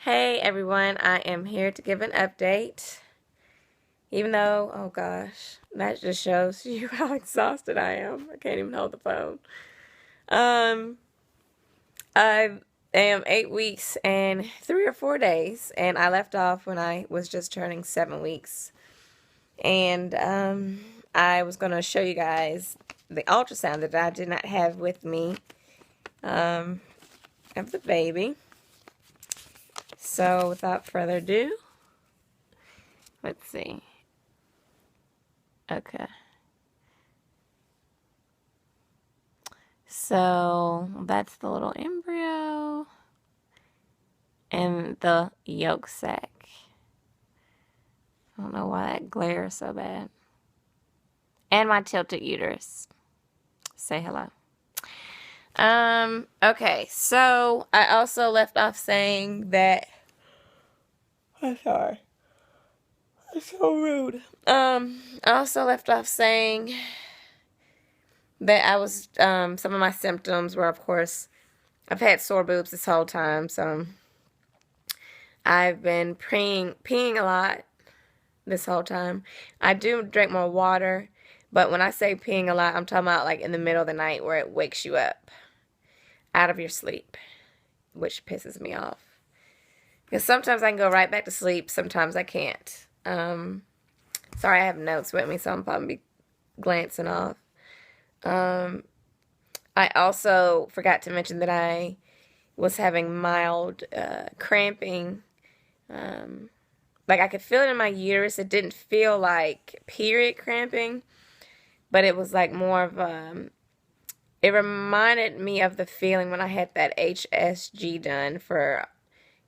Hey everyone, I am here to give an update. Even though, oh gosh, that just shows you how exhausted I am. I can't even hold the phone. Um, I am 8 weeks and 3 or 4 days, and I left off when I was just turning 7 weeks. And I was gonna show you guys the ultrasound that I did not have with me of the baby. So without further ado, let's see. Okay. So that's the little embryo and the yolk sac. I don't know why that glares so bad. And my tilted uterus. Say hello. Okay, so I also left off saying that I'm sorry. That's so rude. I also left off saying that I was some of my symptoms were, of course, I've had sore boobs this whole time, so I've been peeing a lot this whole time. I do drink more water, but when I say peeing a lot, I'm talking about like in the middle of the night where it wakes you up out of your sleep, which pisses me off. Because sometimes I can go right back to sleep, sometimes I can't. Sorry, I have notes with me, so I'm probably glancing off. I also forgot to mention that I was having mild cramping. Like I could feel it in my uterus. It didn't feel like period cramping, but it was like more of it reminded me of the feeling when I had that HSG done. For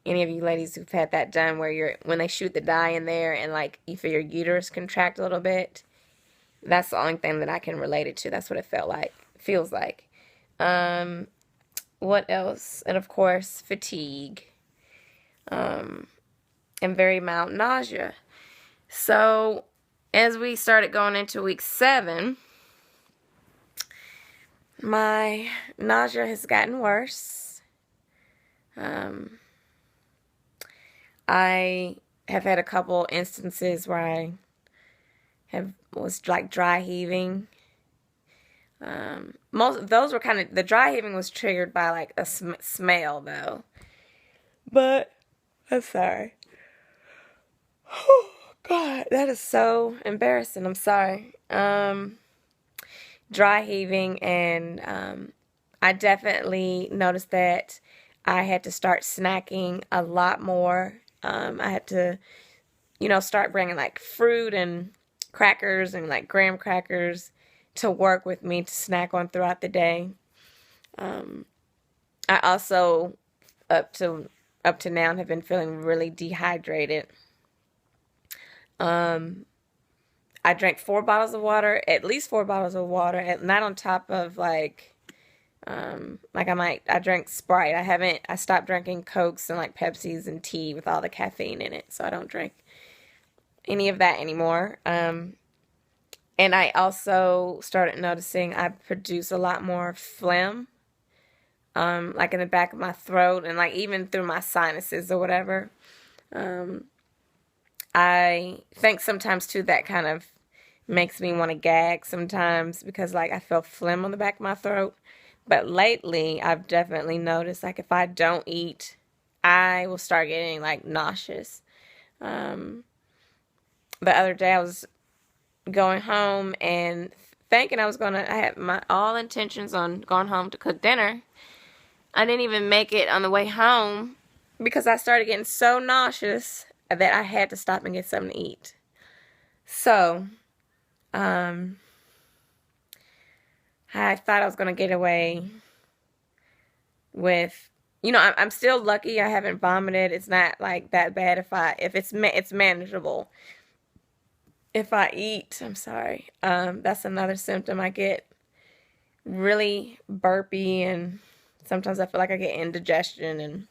any of you ladies who've had that done, where when they shoot the dye in there and like you feel your uterus contract a little bit. That's the only thing that I can relate it to. That's what it feels like. What else? And of course, fatigue. And very mild nausea. So, as we started going into week 7, my nausea has gotten worse. I have had a couple instances where I was like dry heaving. Most of those were the dry heaving was triggered by like a smell though. But I'm sorry. Oh God, that is so embarrassing. I'm sorry. Dry heaving, and I definitely noticed that I had to start snacking a lot more. I had to, start bringing like fruit and crackers and like graham crackers to work with me to snack on throughout the day. I also, up to now, have been feeling really dehydrated. I drank 4 bottles of water, at least 4 bottles of water, and not on top of like I drank Sprite. I stopped drinking Cokes and like Pepsis and tea with all the caffeine in it, so I don't drink any of that anymore. And I also started noticing I produce a lot more phlegm, like in the back of my throat and like even through my sinuses or whatever. I think sometimes too that kind of makes me want to gag sometimes because like I feel phlegm on the back of my throat. But lately I've definitely noticed like if I don't eat, I will start getting like nauseous. The other day I was going home and thinking I had my all intentions on going home to cook dinner. I didn't even make it on the way home because I started getting so nauseous that I had to stop and get something to eat. So, I thought I was going to get away with, I'm still lucky I haven't vomited. It's not like that bad if it's manageable. If I eat, I'm sorry, that's another symptom. I get really burpy and sometimes I feel like I get indigestion, and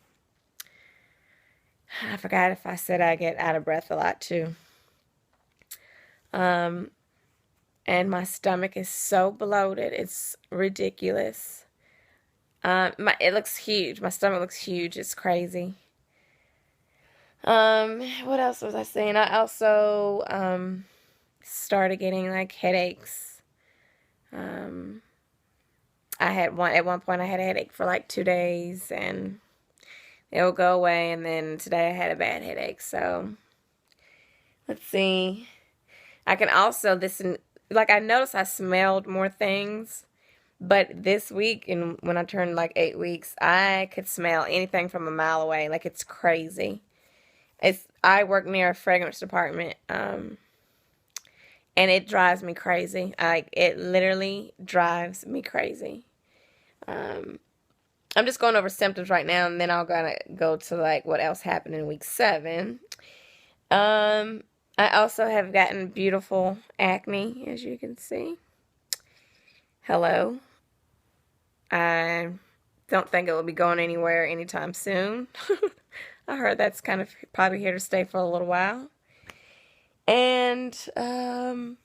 I forgot if I said I get out of breath a lot too. And my stomach is so bloated. It's ridiculous. It looks huge. My stomach looks huge. It's crazy. What else was I saying? I also, started getting, like, headaches. Um, at one point I had a headache for, like, 2 days, and it will go away, and then today I had a bad headache, so, let's see. I can also, like, I noticed I smelled more things, but this week, and when I turned, like, 8 weeks, I could smell anything from a mile away, like, it's crazy. I work near a fragrance department, and it drives me crazy. Like, it literally drives me crazy. Um, I'm just going over symptoms right now, and then I'll go to, like, what else happened in week 7. I also have gotten beautiful acne, as you can see. Hello. I don't think it will be going anywhere anytime soon. I heard that's kind of probably here to stay for a little while. And I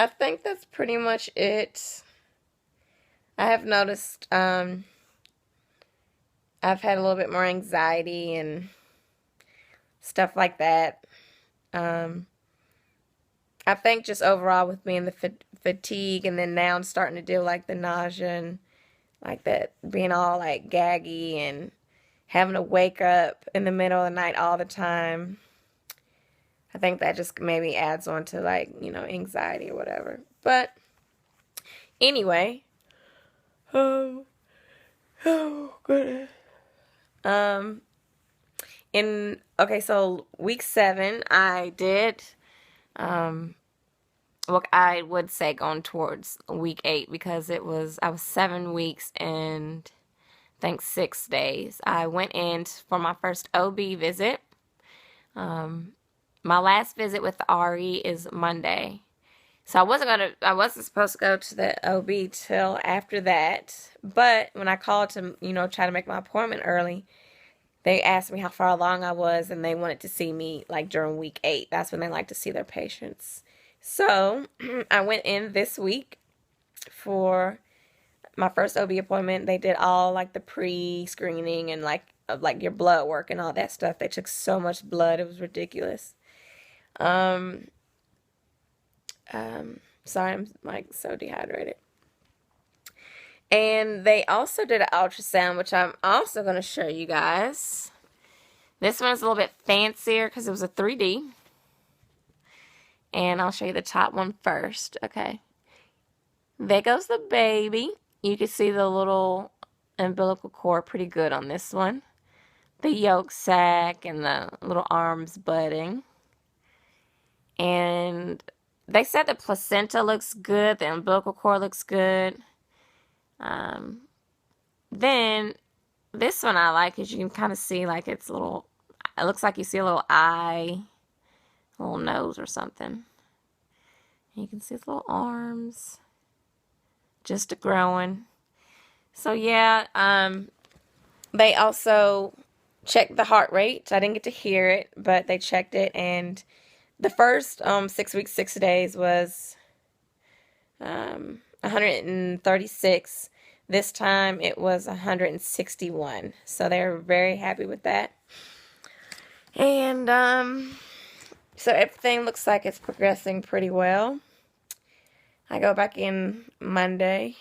think that's pretty much it. I have noticed I've had a little bit more anxiety and stuff like that. I think just overall with being the fatigue, and then now I'm starting to deal like the nausea and like that being all like gaggy and having to wake up in the middle of the night all the time. I think that just maybe adds on to, like, anxiety or whatever. But anyway, oh goodness. So week 7, I did, well, I would say going towards week 8, because I was 7 weeks and I think 6 days. I went in for my first OB visit. My last visit with Ari is Monday. So I wasn't supposed to go to the OB till after that. But when I called to, try to make my appointment early, they asked me how far along I was, and they wanted to see me like during week 8. That's when they like to see their patients. So I went in this week for my first OB appointment. They did all like the pre-screening and like your blood work and all that stuff. They took so much blood, it was ridiculous. Sorry, I'm like so dehydrated. And they also did an ultrasound, which I'm also going to show you guys. This one's a little bit fancier because it was a 3D. And I'll show you the top one first. Okay. There goes the baby. You can see the little umbilical cord pretty good on this one. The yolk sac and the little arms budding. And they said the placenta looks good. The umbilical cord looks good. Then this one I like, because you can kind of see like it looks like you see a little eye, a little nose or something. And you can see his little arms just growing. So yeah, they also checked the heart rate. I didn't get to hear it, but they checked it, and the first 6 weeks, 6 days was 136. This time it was 161. So they were very happy with that. And so everything looks like it's progressing pretty well. I go back in Monday,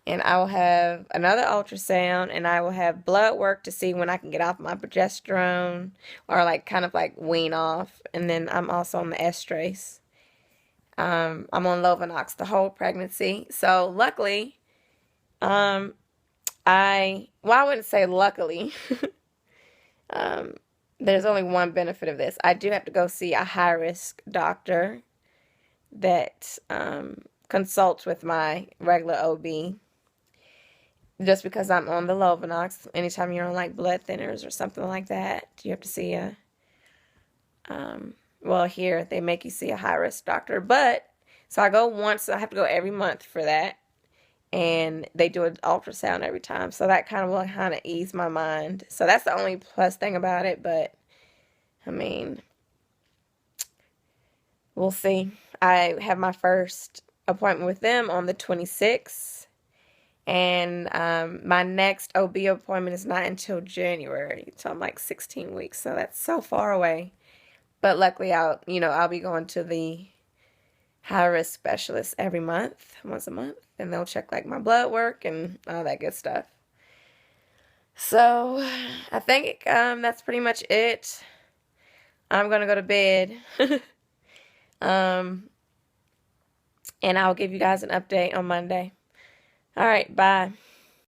and I will have another ultrasound, and I will have blood work to see when I can get off my progesterone, or like kind of like wean off. And then I'm also on the estrase. I'm on Lovenox the whole pregnancy. So luckily, I wouldn't say luckily. There's only one benefit of this. I do have to go see a high-risk doctor that consults with my regular OB. Just because I'm on the Lovenox, anytime you're on like blood thinners or something like that, you have to see here they make you see a high-risk doctor. But, so I go once, so I have to go every month for that. And they do an ultrasound every time. So that kind of will kind of ease my mind. So that's the only plus thing about it. But, I mean, we'll see. I have my first appointment with them on the 26th. And my next OB appointment is not until January. So I'm like 16 weeks. So that's so far away. But luckily I'll be going to the high risk specialist every month, once a month, and they'll check like my blood work and all that good stuff. So I think that's pretty much it. I'm gonna go to bed. And I'll give you guys an update on Monday. All right, bye.